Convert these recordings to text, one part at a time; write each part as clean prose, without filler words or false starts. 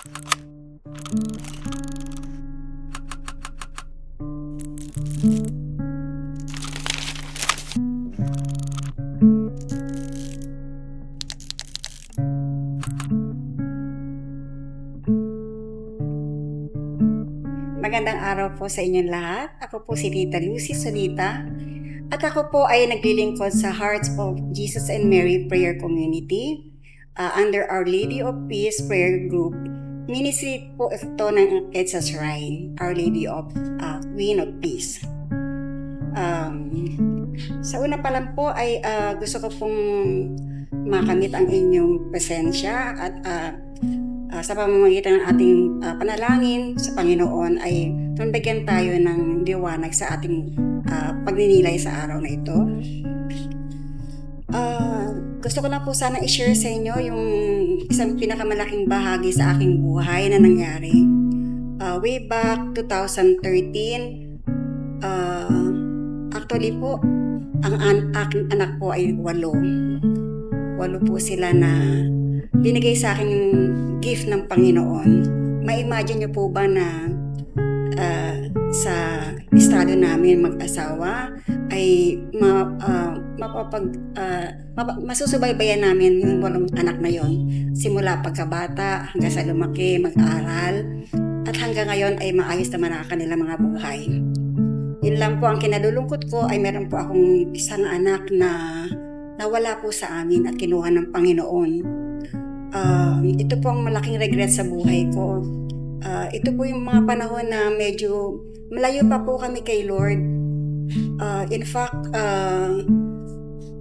Magandang araw po sa inyong lahat. Ako po si Tita Lucy Solita at ako po ay naglilingkod sa Hearts of Jesus and Mary Prayer Community under Our Lady of Peace Prayer Group. Ministry po ito ng EDSA Shrine, Our Lady of Queen of Peace. Sa una pa lang po ay gusto ko pong makamit ang inyong presensya at sa pamamagitan ng ating panalangin sa Panginoon ay bigyan tayo ng liwanag sa ating pagninilay sa araw na ito. Gusto ko lang po sana i-share sa inyo yung isang pinakamalaking bahagi sa aking buhay na nangyari. Way back 2013, actually po, ang aking anak po ay 8. 8 po sila na binigay sa akin yung gift ng Panginoon. Ma-imagine niyo po ba na sa estado namin mag-asawa ay masusubaybayan namin yung 8 anak na yon. Simula pagkabata hanggang sa lumaki, mag-aral, at hanggang ngayon ay maayos naman ang kanilang mga buhay. Yun lang po ang kinalulungkot ko ay meron po akong isang anak na nawala po sa amin at kinuha ng Panginoon. Ito po ang malaking regret sa buhay ko. Ito po yung mga panahon na medyo malayo pa po kami kay Lord. In fact,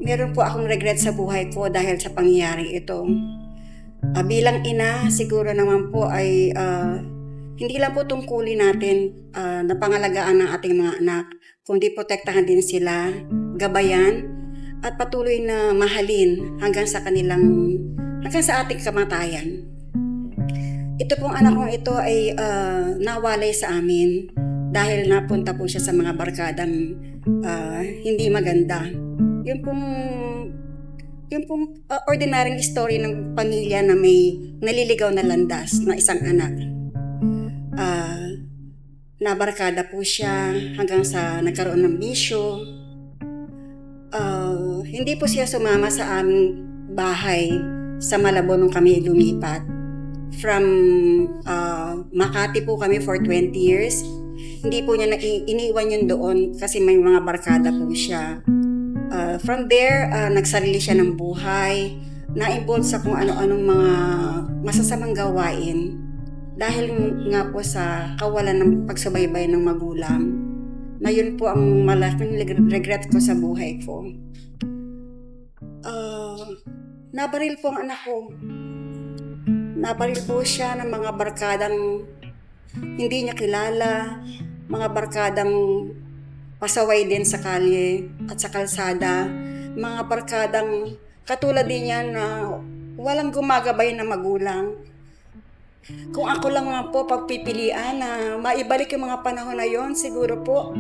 meron po akong regret sa buhay ko dahil sa pangyayari ito. Bilang ina, siguro naman po ay hindi lang po tungkulin natin na pangalagaan ng ating mga anak, kundi protektahan din sila, gabayan, at patuloy na mahalin hanggang sa ating kamatayan. Ito pong anak kong ito ay nawalay sa amin dahil napunta po siya sa mga barkadang hindi maganda. Yun pong ordinaryong story ng pamilya na may naliligaw na landas na isang anak. Nabarkada po siya hanggang sa nagkaroon ng bisyo. Hindi po siya sumama sa aming bahay sa Malabon nung kami lumipat. From Makati po kami for 20 years. Hindi po niya iniwan yun doon kasi may mga barkada po siya. From there, nagsarili siya ng buhay, na-involve sa kung ano-anong mga masasamang gawain dahil nga po sa kawalan ng pagsubaybay ng magulang. Na yun po ang malaking regret ko sa buhay ko. Nabaril po ang anak ko. Nabaril po siya ng mga barkadang hindi niya kilala, mga barkadang pasaway din sa kalye at sa kalsada, mga barkadang katulad din niya na walang gumagabay na magulang. Kung ako lang nga po pagpipilian na maibalik yung mga panahon na yon, siguro po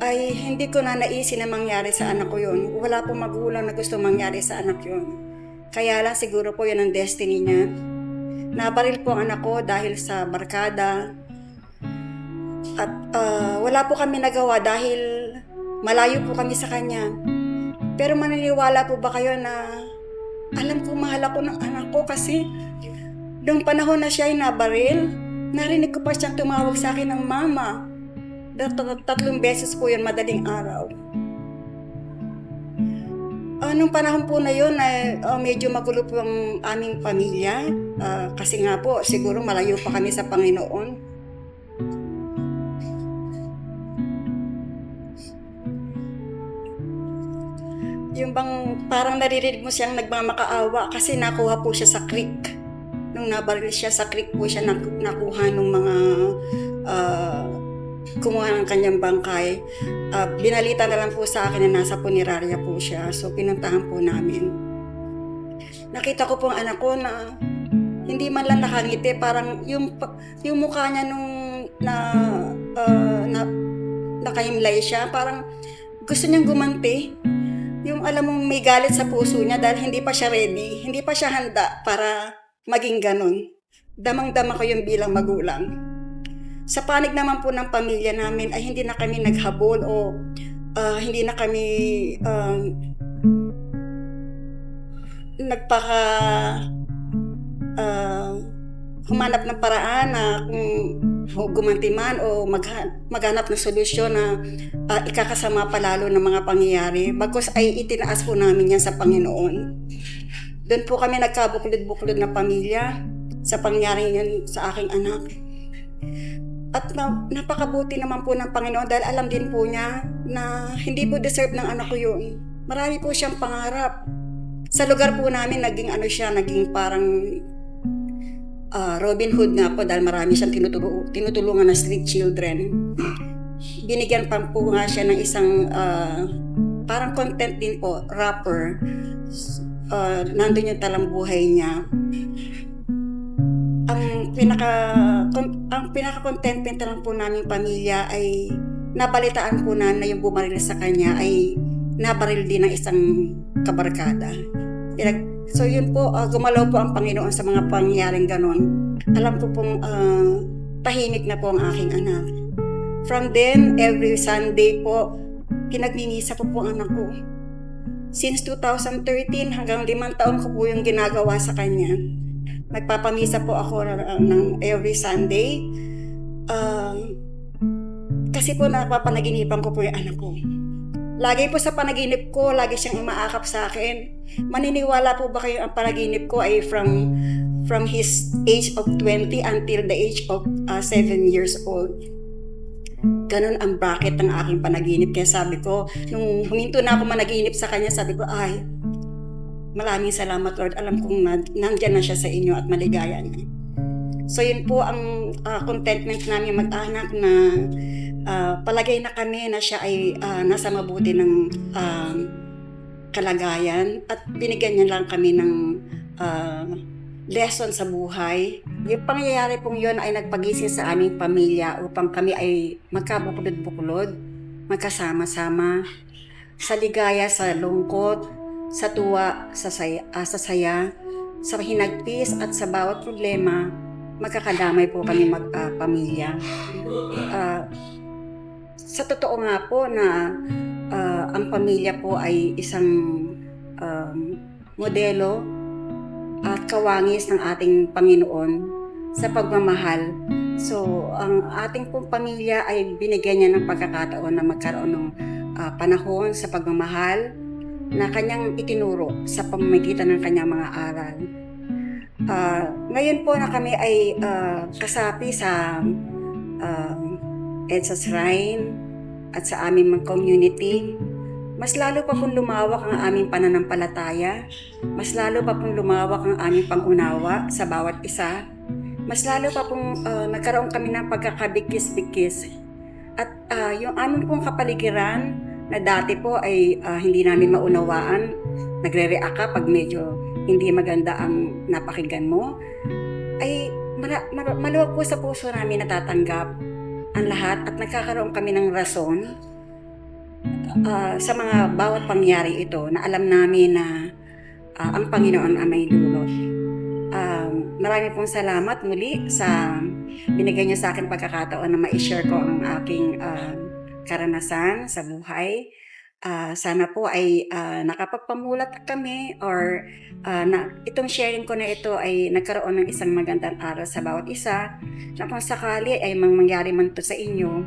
ay hindi ko na naisin na mangyari sa anak ko yon. Wala pong magulang na gusto mangyari sa anak yon. Kaya lang siguro po yun ang destiny niya. Nabaril po ang anak ko dahil sa barkada. At wala po kami nagawa dahil malayo po kami sa kanya. Pero maniniwala po ba kayo na alam ko mahal ako ng anak ko kasi noong panahon na siya ay nabaril, narinig ko pa siyang tumawag sa akin ng mama. 3 beses po yun madaling araw. Nung panahon po na yun, medyo magulo po ang aming pamilya. Kasi nga po, siguro malayo pa kami sa Panginoon. Yung bang parang naririnig mo siyang nagmamakaawa kasi nakuha po siya sa creek. Nung nabaril siya sa creek po siya nakuha ng mga kumuha ng kanyang bangkay. Binalita na lang po sa akin na nasa punerarya po siya. So pinuntahan po namin. Nakita ko po ang anak ko na hindi man lang nakangiti. Parang yung mukha niya nung nakahimlay siya. Parang gusto niyang gumanti. Yung alam mong may galit sa puso niya dahil hindi pa siya ready. Hindi pa siya handa para maging ganun. damang-dama ko yun bilang magulang. Sa panig naman po ng pamilya namin ay hindi na kami naghabol o hindi na kami nagpaka humanap ng paraan na kung gumanti man o maghanap ng solusyon na ikakasama palalo ng mga pangyayari. Bagkus ay itinaas po namin yan sa Panginoon. Doon po kami nagkabuklod-buklod na pamilya sa pangyayari yun sa aking anak. At napakabuti naman po ng Panginoon dahil alam din po niya na hindi po deserve ng anak ko yun. Marami po siyang pangarap. Sa lugar po namin naging parang Robin Hood nga po dahil marami siyang tinutulungan na street children. Binigyan pa po nga siya ng isang parang content din po, rapper. Nandun yung talambuhay niya. Ang pinaka-contentment lang po naming pamilya ay nabalitaan po na yung bumaril sa kanya ay nabaril din ng isang kabarkada. So yun po, gumalaw po ang Panginoon sa mga pangyayaring ganon. Alam ko pong tahimik na po ang aking anak. From then, every Sunday po, pinagmimisa po ang anak ko. Since 2013 hanggang 5 taon ko po yung ginagawa sa kanya. Nagpapamisa po ako ng every Sunday. Kasi po napapanaginipan ko po yung anak ko. Lagi po sa panaginip ko, lagi siyang umaakap sa akin. Maniniwala po ba kayo ang panaginip ko ay from his age of 20 until the age of 7 years old. Ganon ang bracket ng aking panaginip. Kaya sabi ko, nung huminto na ako managinip sa kanya, sabi ko, ay, maraming salamat Lord. Alam kong nandyan na siya sa inyo at maligaya niya. So yun po ang contentment namin mag-anak na palagay na kami na siya ay nasa mabuti ng kalagayan at binigyan niya lang kami ng lesson sa buhay. Yung pangyayari pong yun ay nagpagising sa aming pamilya upang kami ay magkabuklod-buklod, magkasama-sama, sa ligaya, sa lungkot, sa tuwa, sa saya, sa hinagpis at sa bawat problema, magkakadamay po kami magpamilya. Sa totoo nga po na ang pamilya po ay isang modelo at kawangis ng ating Panginoon sa pagmamahal. So, ang ating pong pamilya ay binigyan niya ng pagkakataon na magkaroon ng panahon sa pagmamahal na kanyang itinuro sa pamamagitan ng kanyang mga aral. Ngayon po na kami ay kasapi sa EDSA Shrine at sa aming mga community, mas lalo pa pong lumawak ang aming pananampalataya, mas lalo pa pong lumawak ang aming pangunawa sa bawat isa, mas lalo pa pong nagkaroon kami ng pagkakabikis-bikis. At yung aming pong kapaligiran na dati po ay hindi namin maunawaan, nagre-react ka pag medyo hindi maganda ang napakinggan mo, ay maluwag po sa puso namin natatanggap ang lahat at nagkakaroon kami ng rason sa mga bawat pangyari ito na alam namin na ang Panginoon ang may dulot. Marami pong salamat muli sa binigay niyo sa akin pagkakataon na ma-share ko ang aking karanasan sa buhay. Sana po ay nakapagpamulat kami or itong sharing ko na ito ay nagkaroon ng isang magandang aral sa bawat isa na kung sakali ay mangyari man to sa inyo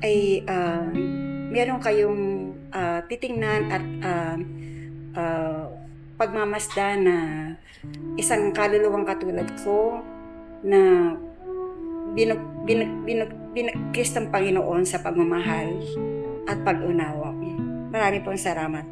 ay meron kayong titingnan at pagmamasdan na isang kaluluwang katulad ko na binagkis ng Panginoon sa pagmamahal at pag-unawa. Marami pong salamat.